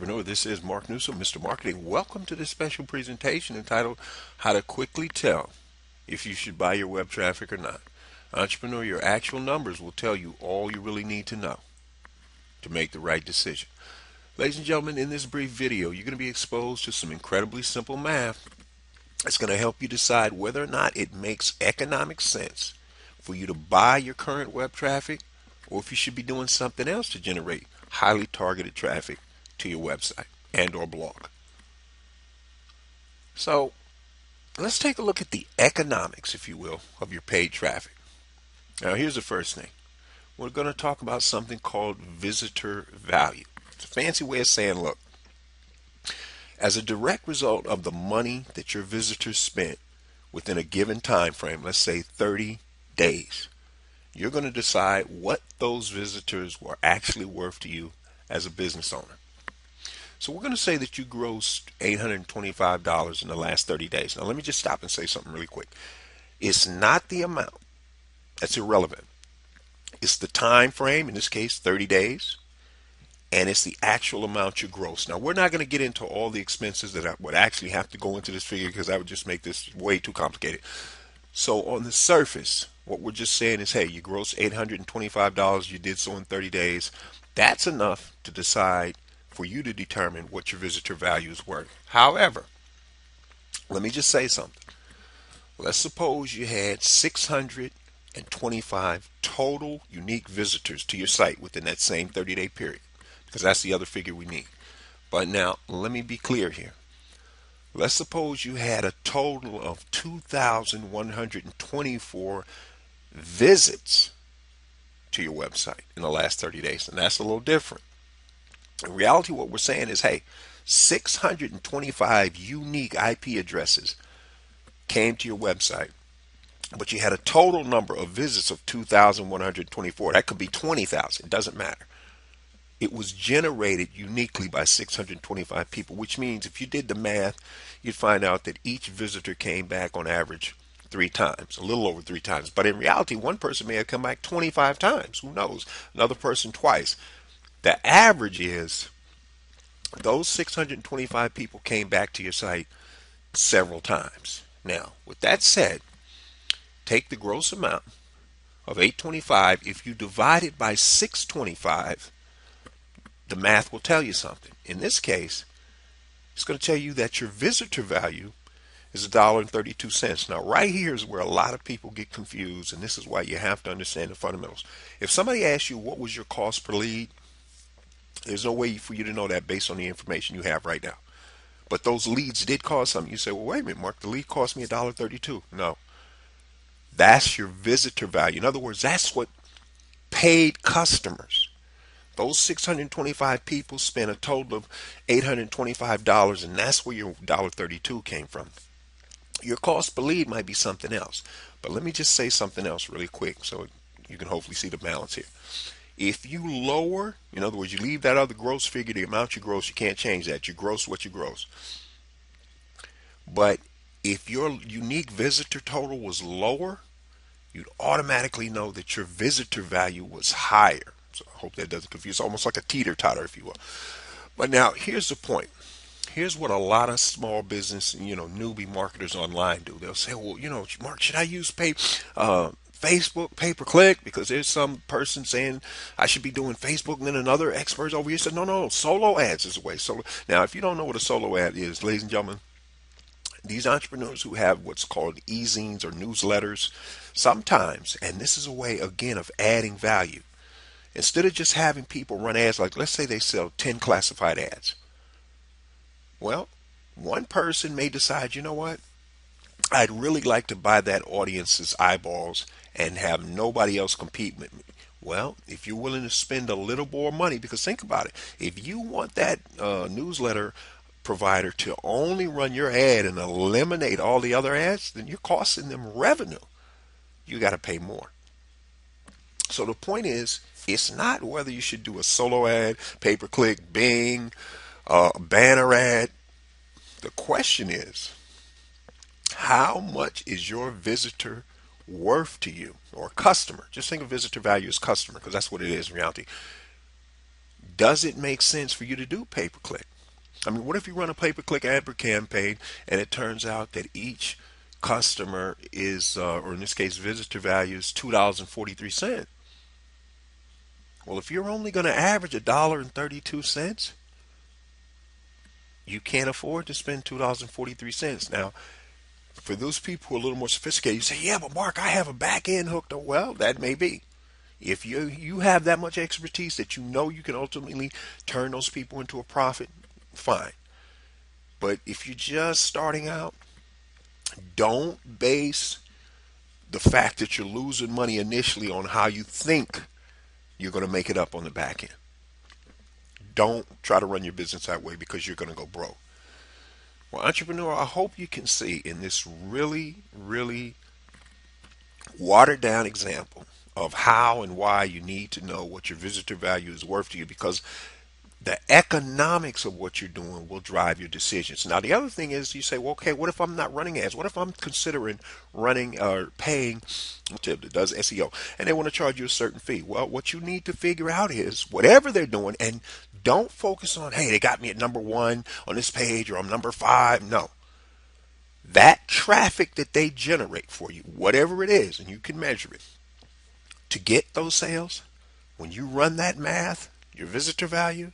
entrepreneur. This is Mark Newsom, Mr. Marketing. Welcome to this special presentation entitled How to Quickly Tell If You Should Buy Your Web Traffic or Not. Entrepreneur, your actual numbers will tell you all you really need to know to make the right decision. Ladies and gentlemen, in this brief video, you're going to be exposed to some incredibly simple math. It's going to help you decide whether or not it makes economic sense for you to buy your current web traffic or if you should be doing something else to generate highly targeted traffic to your website and or blog. So let's take a look at the economics, if you will, of your paid traffic. Now here's the first thing. We're going to talk about something called visitor value. It's a fancy way of saying, look, as a direct result of the money that your visitors spent within a given time frame, let's say 30 days, you're going to decide what those visitors were actually worth to you as a business owner. So we're going to say that you grossed $825 in the last 30 days. Now let me just stop and say something really quick. It's not the amount. That's irrelevant. It's the time frame, in this case 30 days, and it's the actual amount you gross. Now we're not going to get into all the expenses that would actually have to go into this figure because that would just make this way too complicated. So on the surface, what we're just saying is, hey, you grossed $825, you did so in 30 days. That's enough to decide for you to determine what your visitor value is worth. However, let me just say something. Let's suppose you had 625 total unique visitors to your site within that same 30-day period, because that's the other figure we need. But now, let me be clear here. Let's suppose you had a total of 2,124 visits to your website in the last 30 days, and that's a little different. In reality, what we're saying is, hey, 625 unique IP addresses came to your website, but you had a total number of visits of 2,124. That could be 20,000. It doesn't matter. It was generated uniquely by 625 people, which means if you did the math, you'd find out that each visitor came back on average 3 times, a little over 3 times. But in reality, one person may have come back 25 times. Who knows? Another person twice. The average is those 625 people came back to your site several times. Now, with that said, take the gross amount of 825. If you divide it by 625, the math will tell you something. In this case, it's going to tell you that your visitor value is $1.32. Now, right here is where a lot of people get confused, and this is why you have to understand the fundamentals. If somebody asks you what was your cost per lead, there's no way for you to know that based on the information you have right now. But those leads did cost something. You say, well, wait a minute, Mark, the lead cost me $1.32. No, that's your visitor value. In other words, that's what paid customers. Those 625 people spent a total of $825, and that's where your $1.32 came from. Your cost per lead might be something else. But let me just say something else really quick so you can hopefully see the balance here. If you lower, in other words, you leave that other gross figure, the amount you gross, you can't change that. You gross what you gross. But if your unique visitor total was lower, you'd automatically know that your visitor value was higher. So I hope that doesn't confuse. It's almost like a teeter-totter, if you will. But now, here's the point. Here's what a lot of small business, newbie marketers online do. They'll say, well, Mark, should I use Facebook pay-per-click? Because there's some person saying I should be doing Facebook, and then another expert over here said, no, solo ads is the way. Now, if you don't know what a solo ad is, ladies and gentlemen, these entrepreneurs who have what's called e-zines or newsletters, sometimes, and this is a way, again, of adding value. Instead of just having people run ads, like let's say they sell 10 classified ads. Well, one person may decide, you know what? I'd really like to buy that audience's eyeballs and have nobody else compete with me. Well, if you're willing to spend a little more money, because think about it, if you want that newsletter provider to only run your ad and eliminate all the other ads, then you're costing them revenue. You got to pay more. So the point is, it's not whether you should do a solo ad, pay-per-click, Bing, banner ad. The question is, how much is your visitor worth to you, or customer? Just think of visitor value as customer, because that's what it is in reality. Does it make sense for you to do pay-per-click? I mean, what if you run a pay-per-click ad campaign and it turns out that each customer is, or in this case, visitor value is $2.43? Well, if you're only going to average $1.32, you can't afford to spend $2.43. Now, for those people who are a little more sophisticated, you say, yeah, but Mark, I have a back end hooked up. Well, that may be. If you have that much expertise that you know you can ultimately turn those people into a profit, fine. But if you're just starting out, don't base the fact that you're losing money initially on how you think you're going to make it up on the back end. Don't try to run your business that way because you're going to go broke. Well, entrepreneur, I hope you can see in this really, really watered down example of how and why you need to know what your visitor value is worth to you, because the economics of what you're doing will drive your decisions. Now, the other thing is you say, well, okay, what if I'm not running ads? What if I'm considering running or paying a tip that does SEO and they want to charge you a certain fee? Well, what you need to figure out is whatever they're doing, and don't focus on, hey, they got me at number one on this page or I'm number five. No. That traffic that they generate for you, whatever it is, and you can measure it, to get those sales, when you run that math, your visitor value,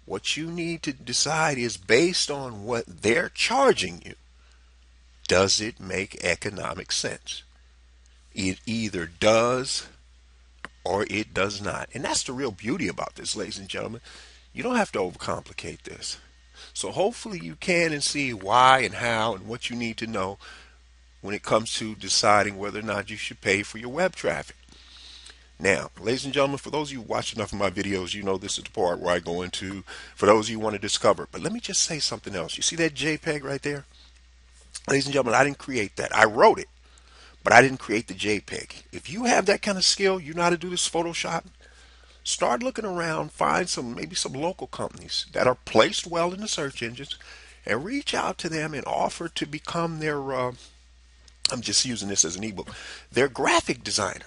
what you need to decide is based on what they're charging you, does it make economic sense? It either does or it does not. And that's the real beauty about this, ladies and gentlemen. You don't have to overcomplicate this. So hopefully you can and see why and how and what you need to know when it comes to deciding whether or not you should pay for your web traffic. Now, ladies and gentlemen, for those of you who watch enough of my videos, you know this is the part where I go into, for those of you who want to discover. But let me just say something else. You see that JPEG right there? Ladies and gentlemen, I didn't create that. I wrote it, but I didn't create the JPEG. If you have that kind of skill, you know how to do this Photoshop, start looking around, find maybe some local companies that are placed well in the search engines, and reach out to them and offer to become their, I'm just using this as an ebook, their graphic designer.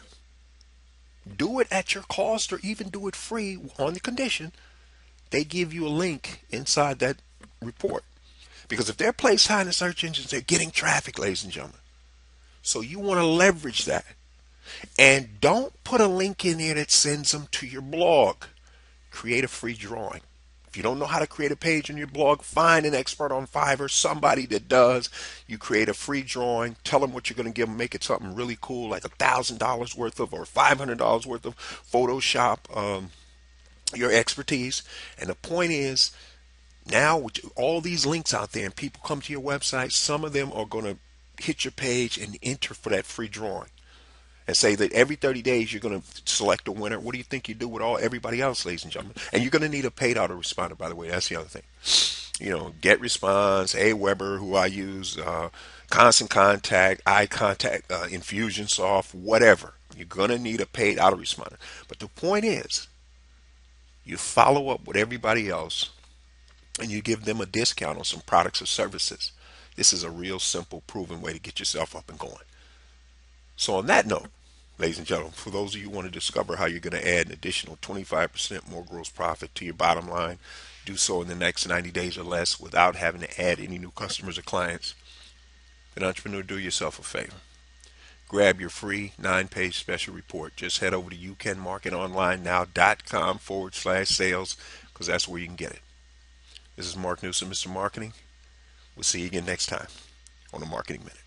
Do it at your cost or even do it free on the condition they give you a link inside that report. Because if they're placed high in the search engines, they're getting traffic, ladies and gentlemen. So you want to leverage that. And don't put a link in there that sends them to your blog. Create a free drawing. If you don't know how to create a page on your blog, find an expert on Fiverr, somebody that does. You create a free drawing, tell them what you're going to give them, make it something really cool, like $1,000 worth of or $500 worth of Photoshop, your expertise. And the point is, now with all these links out there and people come to your website, some of them are going to hit your page and enter for that free drawing. And say that every 30 days you're going to select a winner. What do you think you do with everybody else, ladies and gentlemen? And you're going to need a paid autoresponder, by the way. That's the other thing. You know, GetResponse, Aweber, who I use, Constant Contact, iContact, Infusionsoft, whatever. You're going to need a paid autoresponder. But the point is, you follow up with everybody else and you give them a discount on some products or services. This is a real simple, proven way to get yourself up and going. So on that note, ladies and gentlemen, for those of you who want to discover how you're going to add an additional 25% more gross profit to your bottom line, do so in the next 90 days or less without having to add any new customers or clients, then entrepreneur, do yourself a favor. Grab your free 9-page special report. Just head over to youcanmarketonlinenow.com/sales because that's where you can get it. This is Mark Newsom, Mr. Marketing. We'll see you again next time on the Marketing Minute.